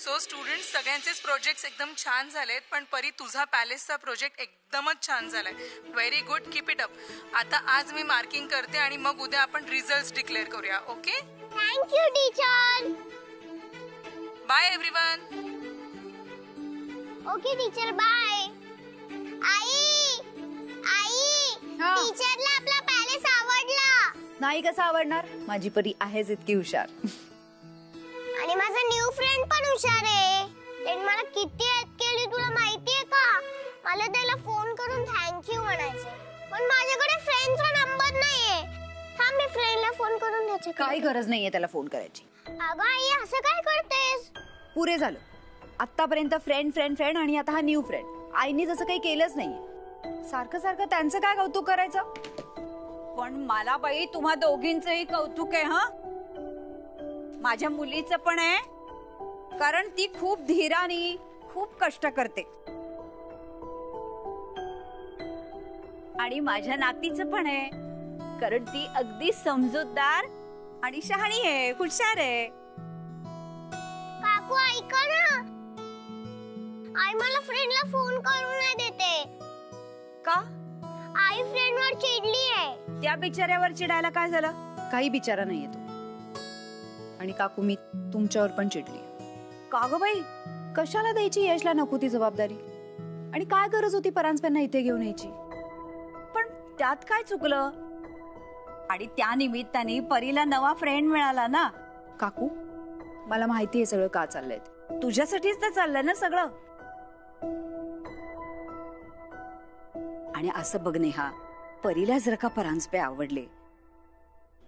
So students सगळ्यांचेच projects एकदम छान झालेत, पण परी तुझा पॅलेसचा प्रोजेक्ट एकदमच छान झालाय. Very good, keep it up. आता आज मी मार्किंग करते आणि मग उद्या आपण रिझल्ट्स डिक्लेअर करूया. Okay, thank you teacher. Bye everyone. Okay teacher, bye. आई आई, टीचरला आपला पॅलेस आवडला. नाही कसा आवडणार, माझी परी आहेच इतकी हुशार. आणि माझा न्यू फ्रेंड पण हुशार आहे. त्याने मला किती हेल्प केली तुला माहितीये का? मला त्याला फोन करून थँक्यू म्हणायचे, पण माझ्याकडे फ्रेंडचा नंबर नाहीये. थांब, मी फ्रेंडला फोन करून द्यायचे. काही गरज नाहीये त्याला फोन करायची. अगं आई, असं काय करतेस? पुरे झालं. आतापर्यंत फ्रेंड फ्रेंड फ्रेंड आणि आता हा न्यू फ्रेंड. आईनी जसं काही केलंच नाहीये. सारखं सारखं त्यांचं काय कौतुक करायचं? पण मला बाई तुम्हा दोघींचंही कौतुक आहे. हा, माझ्या मुलीचं पण आहे, कारण ती खूप धीराने खूप कष्ट करते. आणि माझ्या नातीचं पण आहे, कारण ती अगदी समजूतदार आणि शहाणी आहे, हुशार आहे. काकू ऐका ना, आई मला फ्रेंडला फोन करून नाही देते. का? आई फ्रेंडवर चिडली आहे. त्या बिचाऱ्यावर चिडायला काय झालं? काही बिचारा नाहीये तो. आणि काकू, मी तुमच्यावर पण चिडली. का ग बाई, कशाला द्यायची यशला नको ती जबाबदारी? आणि काय गरज होती परांजपेंना इथे घेऊन यायची? पण त्यात काय चुकलं? आणि त्या निमित्ताने परीला नवा फ्रेंड मिळाला ना. काकू, मला माहिती आहे सगळं का चाललंय. तुझ्यासाठीच तर चाललंय ना सगळं. आणि असं बघ नेहा, परीला जर का परांजपे आवडले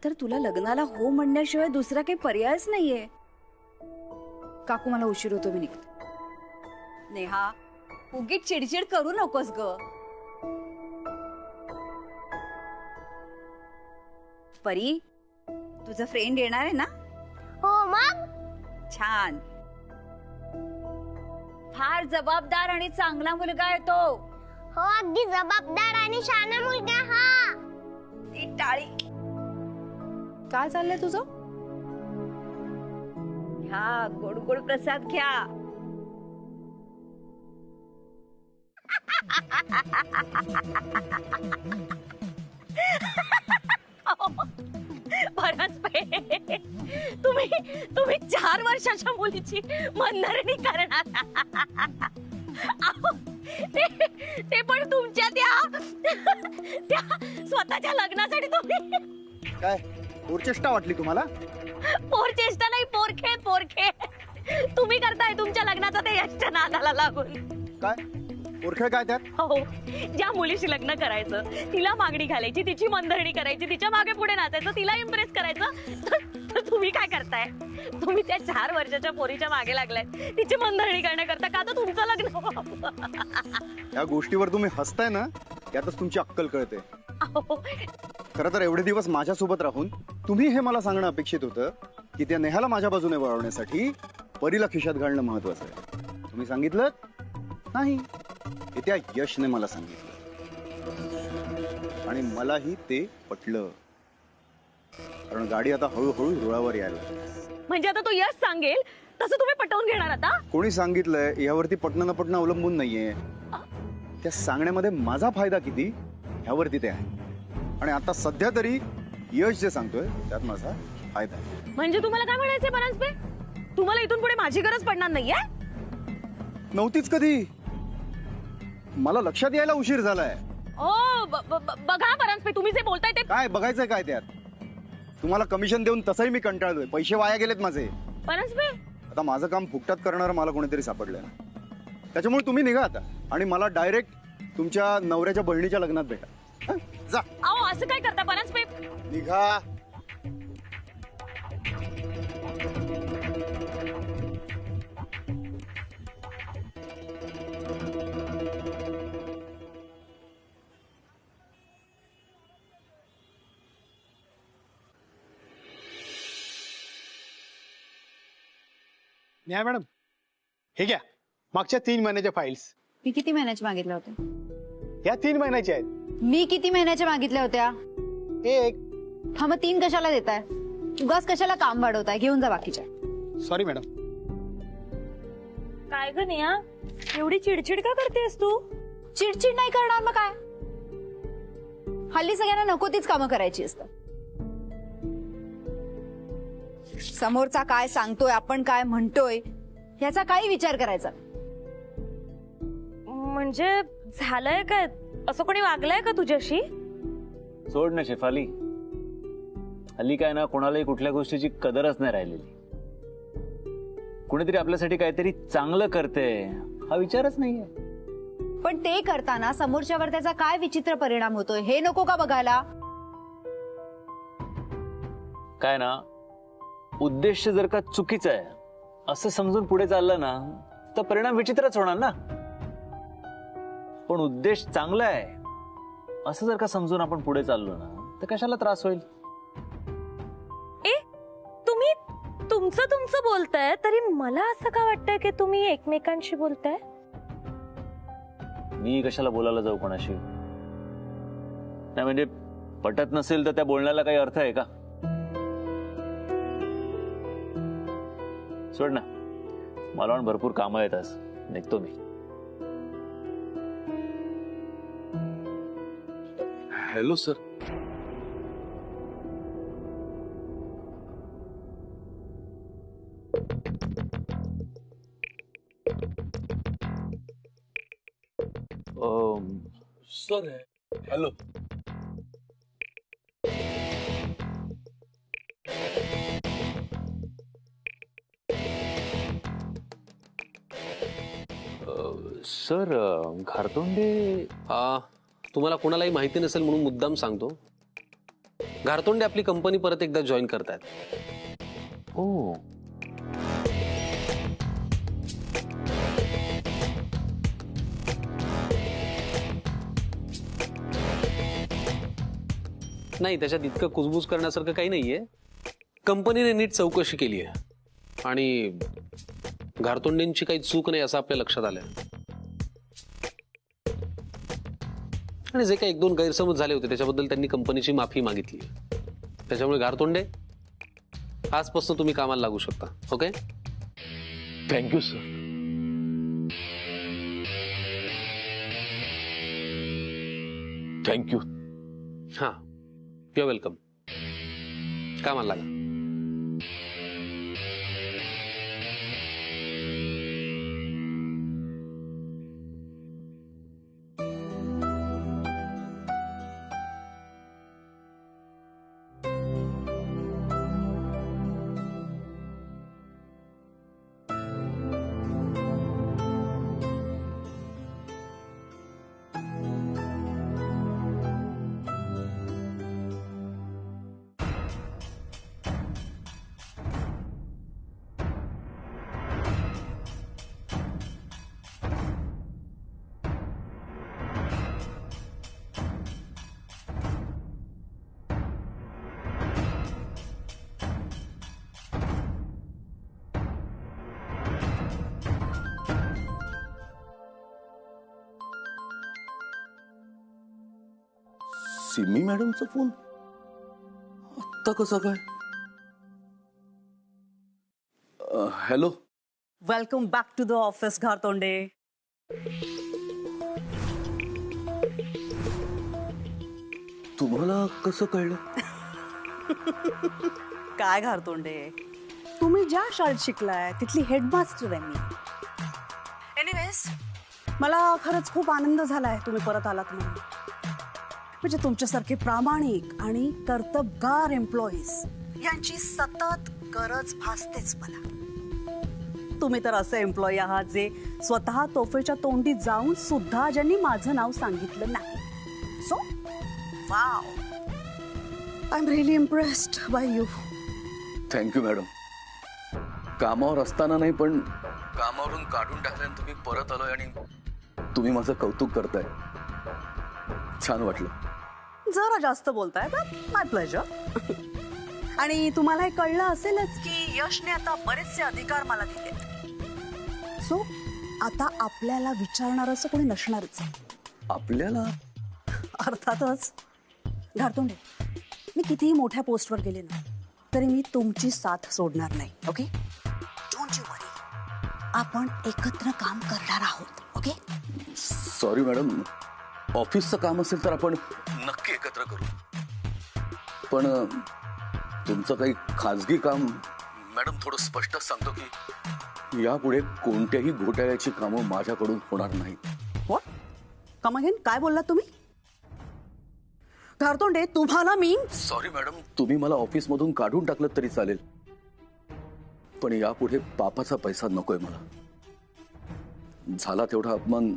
तर तुला लग्नाला हो म्हणण्याशिवाय दुसरा काही पर्यायच नाहीये. काकू, मला उशीर होतो, मी निघते. नेहा, उगीच चिडचिड करू नकोस ग. परी, तुझा फ्रेंड येणार आहे ना? हो, मग छान. फार जबाबदार आणि चांगला मुलगा आहे तो. हो, अगदी जबाबदार आणि शहाणा मुलगा. हा, ती टाळी. काय चाललंय तुझं? ह्या गोड गोड प्रसाद घ्या. तुम्ही 4 वर्षाच्या मुलीची मनधरणी करणार. ते पण तुमच्या त्या स्वतःच्या लग्नासाठी. तुम्ही काय पोरचेष्टा वाटली तुम्हाला? पोरचेष्टा नाही, पोरखे. तुम्ही करताय तुमच्या लग्नाचा ते यशच्या नादाला लागून. काय पोरखेळ काय त्यात? हो, ज्या मुलीशी लग्न करायचं, तिला मागणी घालायची, तिची मनधरणी करायची, तिच्या मागे पुढे नाचायचं, तिला इम्प्रेस करायचं, तर तुम्ही काय करताय? तुम्ही त्या 4 वर्षाच्या पोरीच्या मागे लागलाय तिची मनधरणी करण्याकरता. का तर तुमचं लग्न. या गोष्टीवर तुम्ही हसताय ना, यातच तुमची अक्कल कळते. खरं तर एवढे दिवस माझ्यासोबत राहून तुम्ही हे मला सांगणं अपेक्षित होतं की त्या नेहाला माझ्या बाजूने वळवण्यासाठी परीला खिशात घालणं महत्वाचं आहे. तुम्ही सांगितलं नाही, हे त्या यशने मला सांगितलं आणि मलाही ते पटलं. कारण गाडी आता हळूहळू रुळावर यायला. म्हणजे आता तो यश सांगेल तसं तुम्ही पटवून घेणार आता? कोणी सांगितलंय यावरती पटणं न पटणं अवलंबून नाहीये. त्या सांगण्यामध्ये माझा फायदा किती ह्यावरती ते आहे. आणि आता सध्या तरी यश जे सांगतोय त्यात माझा फायदा आहे. म्हणजे तुम्हाला काय म्हणायचंय परांजपे? तुम्हाला इथून पुढे माझी गरज पडणार नाहीये? नव्हतीच कधी. मला लक्षात यायला उशीर झालाय. बघा परांजपे, तुम्ही जे बोलताय ते काय बघायचंय काय त्यात? तुम्हाला कमिशन देऊन तसंही मी कंटाळलोय. पैसे वाया गेलेत माझे. परांजपे, आता माझं काम फुकटात करणारं मला कोणीतरी सापडलंय. त्याच्यामुळे तुम्ही निघा आता आणि मला डायरेक्ट तुमच्या नवऱ्याच्या बहिणीच्या लग्नात भेटा. जा. अहो, असं काय करता परांजपे? निघा. न्या मॅडम, हे घ्या मागच्या 3 महिन्याच्या फाईल्स. मी किती महिन्याच्या मागितल्या होत्या? या 3 महिन्याच्या आहेत. मी किती महिन्याच्या मागितल्या होत्या? 1. हा, मग 3 कशाला देताय? उगाच कशाला काम वाढवताय? घेऊन जा बाकीच्या. Sorry madam. काय ग नेहा, एवढी चिडचिड का करतेस तू? चिडचिड नाही करणार मग काय. हल्ली सगळ्यांना नको तीच कामं करायची असतात. समोरचा काय सांगतोय, आपण काय म्हणतोय ह्याचा काही विचार करायचा. म्हणजे झालंय काय, असं कोणी वागलंय का तुझ्याशी? सोड ना शेफाली, हल्ली काय ना कोणालाही कुठल्या गोष्टीची कदरच नाही राहिलेली. कुणीतरी आपल्यासाठी काहीतरी चांगलं करते हा विचारच नाहीये. पण ते करताना समोरच्यावर त्याचा काय विचित्र परिणाम होतोय हे नको का बघायला. काय ना, उद्देश जर का चुकीचा आहे असं समजून पुढे चाललं ना तर परिणाम विचित्रच होणार ना. पण उद्देश चांगला आहे असं जर का समजून आपण पुढे चाललो ना तर कशाला त्रास होईल. तुम्ही तुमचं बोलताय तरी मला असं का वाटतंय की तुम्ही एकमेकांशी बोलताय. मी कशाला बोलायला जाऊ कोणाशी. नाही म्हणजे पटत नसेल तर त्या बोलण्याला काही अर्थ आहे का. सोड ना, मला पण भरपूर कामं आहेत, आज निघतो मी. Hello sir. Sir hello. Sir Ghartonde तुम्हाला कोणालाही माहिती नसेल म्हणून मुद्दाम सांगतो. घारतोंडे आपली कंपनी परत एकदा जॉईन करतायत. ओ, नाही, त्याच्यात इतकं कुजबूज करण्यासारखं काही नाहीये. कंपनीने नीट चौकशी केली आहे आणि घारतोंडेंची काही चूक नाही असं आपल्या लक्षात आलंय. आणि जे काही 1-2 गैरसमज झाले होते त्याच्याबद्दल त्यांनी कंपनीची माफी मागितली. त्याच्यामुळे घारतोंडे आजपासून तुम्ही कामाला लागू शकता. Okay, thank you sir. थँक्यू. हा, यू आर वेलकम. कामाला लागा. सिमी मॅडमचा फोन आत्ता कसा काय. Hello. Welcome back to the office Ghartonde. तुम्हाला कसं कळलं. काय घारतोंडे, तुम्ही ज्या शाळेत शिकलाय तिथली हेडमास्टर आहे मी. एनिवेज, मला खरंच खूप आनंद झालाय तुम्ही परत आलात म्हणून. म्हणजे तुमच्यासारखे प्रामाणिक आणि कर्तबगार एम्प्लॉईज यांची सतत गरज भासतेच मला. तुम्ही तर असे एम्प्लॉई आहात जे स्वतः तोफेच्या तोंडी जाऊन सुद्धा ज्यांनी माझं नाव सांगितलं नाही. So wow, I am really impressed by you. Thank you madam. कामावर असताना नाही पण कामावरून काढून टाकल्यानंतर तुम्ही परत आलोय आणि तुम्ही माझं कौतुक करताय. छान वाटलं. जरा जास्त बोलताय, माय प्लेजर. आणि तुम्हाला हे कळलं असेलच की यशने आता बरेचसे अधिकार मला दिले. सो आता आपल्याला विचारणार असं कोणी नसणारच. आपल्याला अर्थातच. घारतोंडे, मी कितीही मोठ्या पोस्टवर गेले ना तरी मी तुमची साथ सोडणार नाही. ओके, डोंट यू वरी. आपण एकत्र काम करणार आहोत. ओके? सॉरी मॅडम, ऑफिसचं काम असेल तर आपण नक्की एकत्र करू, पण तुमचं काही खाजगी काम मॅडम थोडं स्पष्ट सांगतो की यापुढे कोणत्याही घोटाळ्याची कामं माझ्याकडून होणार नाहीत. व्हॉट? कम अगेन, काय बोललात तुम्ही? घरतोंडे, तुम्हाला मी सॉरी मॅडम, तुम्ही मला ऑफिसमधून काढून टाकलं तरी चालेल, पण यापुढे बापाचा पैसा नकोय मला. झाला तेवढा अपमान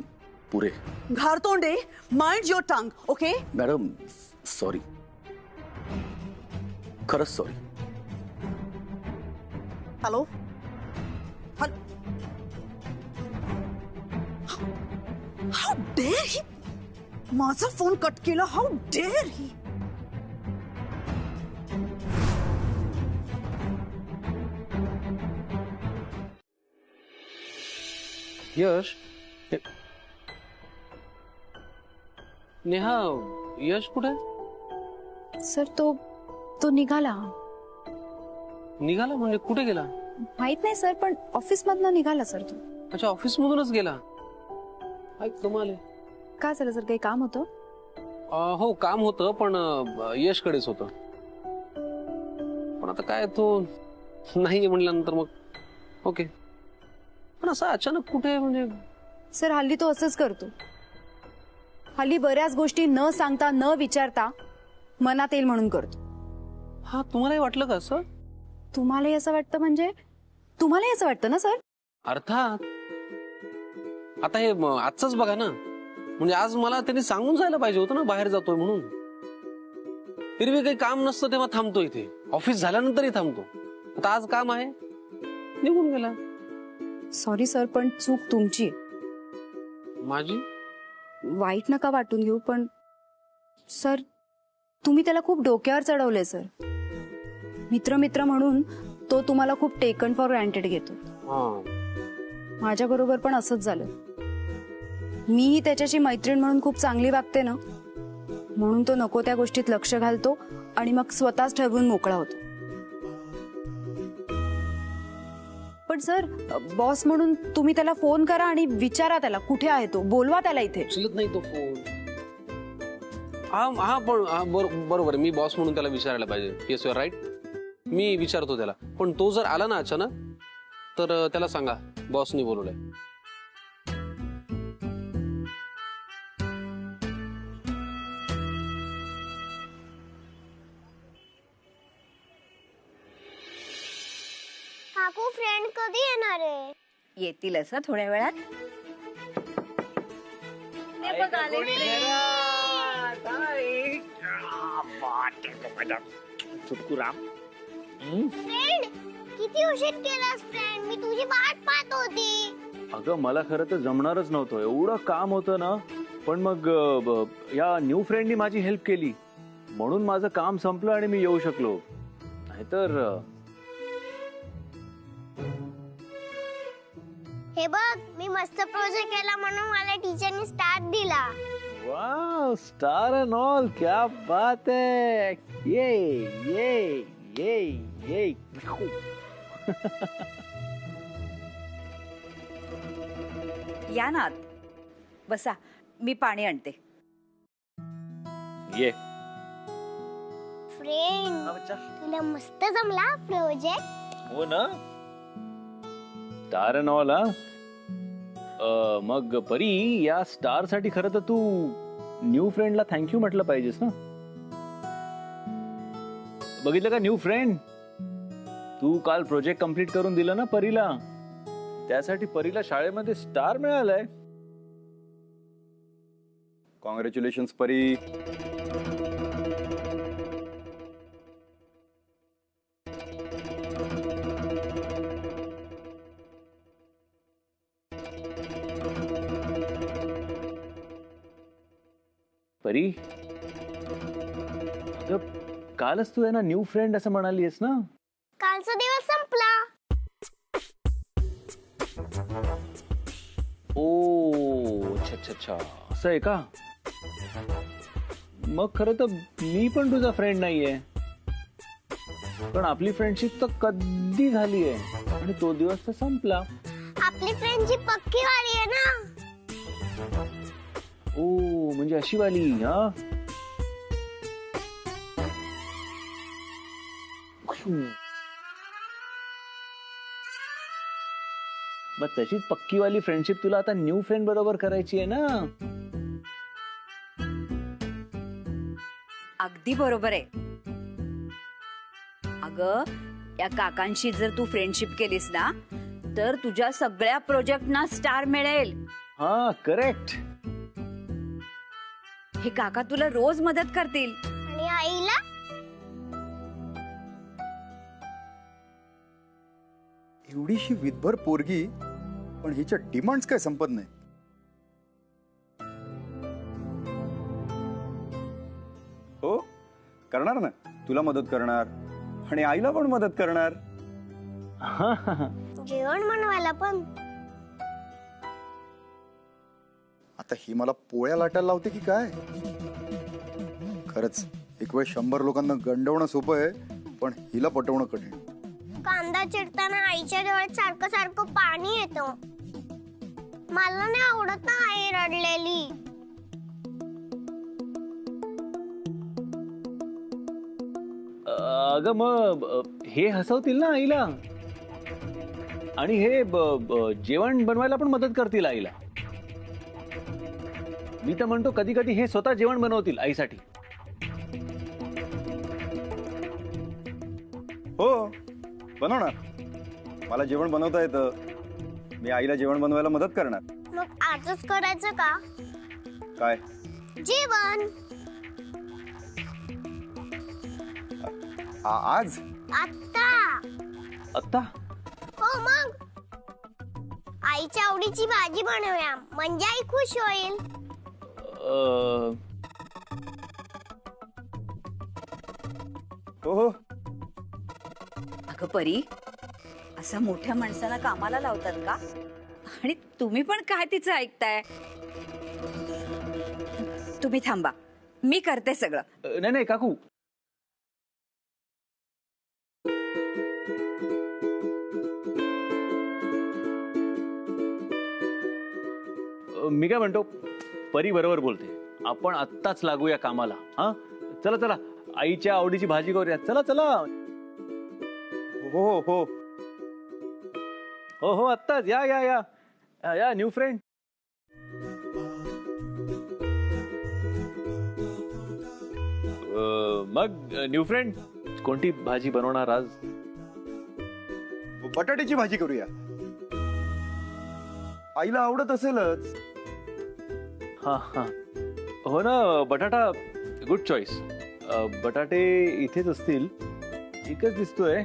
पुरे. Ghartonde, mind your tongue. Okay? Madam sorry, खरंच sorry. Hello? How dare he माझा फोन कट केला. How dare he. Yash, Neha, Yash कुठे? सर तो निघाला. निघाला म्हणजे कुठे गेला? माहित नाही सर, पण ऑफिस मधनं निघाला सर तो. अच्छा, ऑफिस मधूनच गेला. कमाल आहे. काय झालं सर, काही काम होतं? हो, काम होतं, पण यशकडेच होतं. पण आता काय, तो नाही म्हणल्यानंतर मग ओके. पण असं अचानक कुठे म्हणजे? सर हल्ली तो असंच करतो. हल्ली बऱ्याच गोष्टी न सांगता न विचारता मनात येईल म्हणून करतो. हा, तुम्हालाही वाटलं का असं? तुम्हालाही असं वाटतं म्हणजे? तुम्हालाही असं वाटतं ना सर? अर्थात. आता हे आजच बघा ना, म्हणजे आज मला त्यांनी सांगून जायला पाहिजे होतं ना बाहेर जातोय म्हणून. एरवी काही काम नसतं तेव्हा थांबतो इथे, ऑफिस झाल्यानंतरही थांबतो. आता आज काम आहे, निघून गेला. सॉरी सर, पण चूक तुमची. माझी? वाईट नका वाटून घेऊ, पण सर तुम्ही त्याला खूप डोक्यावर चढवलंय सर. मित्र मित्र म्हणून तो तुम्हाला खूप टेकन फॉर ग्रँटेड घेतो. माझ्या बरोबर पण असंच झालं. मीही त्याच्याशी मैत्रीण म्हणून खूप चांगली वागते ना, म्हणून तो नको त्या गोष्टीत लक्ष घालतो आणि मग स्वतःच ठरवून मोकळा होतो. पण सर, बॉस म्हणून तुम्ही त्याला फोन करा आणि विचारा त्याला कुठे आहे तो. बोलवा त्याला इथे. उचलत नाही तो फोन. हा पण बरोबर, मी बॉस म्हणून त्याला विचारायला पाहिजे. Yes, you are right. मी विचारतो त्याला. पण तो जर आला ना अचानक, तर त्याला सांगा बॉसनी बोलवलंय. काकू, फ्रेंड कधी येणार आहे? येतीलच थोड्या वेळात. फ्रेंड, किती उशीर केलास फ्रेंड? मी तुझी वाट पाहत होती. अगं, मला खरं तर जमणारच नव्हतं, एवढं काम होतं ना. पण मग या न्यू फ्रेंडनी माझी हेल्प केली, म्हणून माझं काम संपलं आणि मी येऊ शकलो. नाहीतर हे बघ, मी मस्त प्रोजेक्ट केला म्हणून मला टीचरनी स्टार दिला. वाव, स्टार एंड ऑल, क्या बात है. ये ये ये ये या ना आत. बसा, मी पाणी आणते. ये. फ्रेंड, तुला मस्त जमला प्रोजेक्ट. हो ना, स्टार एंड ऑल. मग परी, या स्टार साठी खरं तर तू न्यू फ्रेंडला थँक्यू म्हटलं पाहिजेस ना. बघितलं का न्यू फ्रेंड, तू काल प्रोजेक्ट कंप्लीट करून दिला ना परीला, त्यासाठी परीला शाळेमध्ये स्टार मिळालाय. कॉंग्रॅच्युलेशन्स परी. परी, अगं कालच तू आहे ना न्यू फ्रेंड असं म्हणालीस ना. कालचा दिवस संपला. ओ, अच्छा अच्छा अच्छा, असं आहे का. मग खरं तर मी पण तुझा फ्रेंड नाहीये, पण आपली फ्रेंडशिप तर कधी झाली आहे आणि तो दिवस तर संपला. आपली फ्रेंडशिप पक्की वाली आहे ना. ओ म्हणजे अशी वाली हा. मग तशीच पक्कीवाली फ्रेंडशिप तुला आता न्यू फ्रेंड बरोबर करायची आहे ना. अगदी बरोबर आहे. अगं या काकांशी जर तू फ्रेंडशिप केलीस ना तर तुझ्या सगळ्या प्रोजेक्टना स्टार मिळेल. हा करेक्ट. हे काका तुला रोज मदत करतील. आणि आईला एवढीशी विधभर पोरगी पण हिच्या डिमांड्स काय संपत नाही. हो करणार ना, तुला मदत करणार आणि आईला पण मदत करणार. जेवण बनवायला पण. आता ही मला पोळ्या लाटायला लावते की काय. खरंच एक वेळ 100 लोकांना गंडवणं सोपं आहे पण हिला पटवणं कठीण. कांदा चिरताना आईच्या डोळ्यात सारखं सारखं पाणी येतं. मला नाही आवडत ना आई रडलेली. अगं मग हे हसवतील ना आईला आणि हे जेवण बनवायला पण मदत करतील आईला. मी तर म्हणतो कधी कधी हे स्वतः जेवण बनवतील आईसाठी. हो बनवणार. मला जेवण बनवता येतं. मी आईला जेवण बनवायला मदत करणार. मग आजच करायचं का काय जेवण? आज आत्ता. आत्ता हो मग आईच्या आवडीची भाजी बनवूया म्हणजे आई खुश होईल. हो हो. अगं परी असं मोठ्या माणसाला कामाला लावतात का. आणि तुम्ही पण काय तिचं ऐकताय. तुम्ही थांबा मी करते सगळं. नाही नाही काकू. मी काय म्हणतो परी बरोबर बोलते. आपण आत्ताच लागूया कामाला. हा चला चला आईच्या आवडीची भाजी करूया. चला चला. हो हो हो हो हो आत्ताच या या या या न्यू फ्रेंड. मग न्यू फ्रेंड कोणती भाजी बनवणार आज. बटाट्याची भाजी करूया. आईला आवडत असेलच. हा हा हो ना. बटाटा गुड चॉईस. बटाटे इथेच असतील. एकच दिसतोय.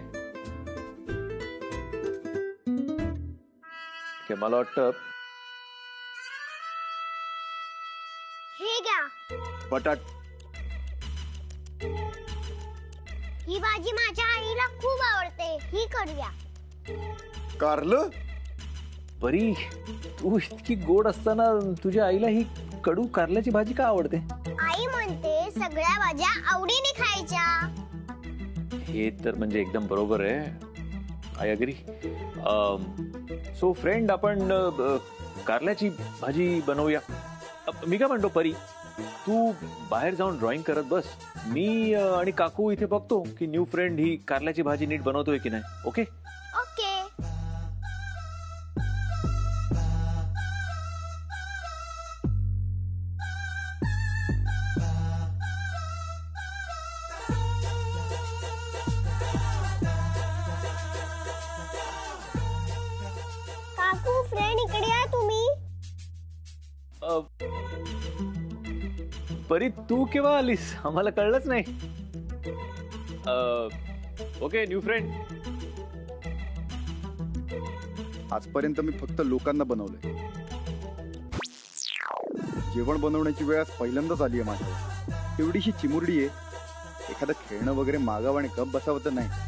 मला वाटतं हे घ्या बटाट. ही भाजी माझ्या आईला खूप आवडते. ही करूया. कारलं. परी तू इतकी गोड असताना तुझ्या आईला ही कडू कारल्याची भाजी का आवडते. आई म्हणते सगळ्या भाज्या आवडीने खायच्या. हे तर म्हणजे एकदम बरोबर आहे. I agree. सो फ्रेंड आपण कारल्याची भाजी बनवूया. मी काय म्हणतो परी तू बाहेर जाऊन ड्रॉइंग करत बस. मी आणि काकू इथे बघतो की न्यू फ्रेंड ही कारल्याची भाजी नीट बनवतोय की नाही. Okay okay. काकू फ्रेंड इकडे या तुम्ही. परी तू केव्हा आलीस आम्हाला कळलंच नाही. Okay new friend. आजपर्यंत मी फक्त लोकांना बनवलंय. जेवण बनवण्याची वेळ आज पहिल्यांदाच आली आहे माझ्यावर. एवढीशी चिमुरडी आहे. एखादं खेळणं वगैरे मागावं आणि गप बसावं तर नाही.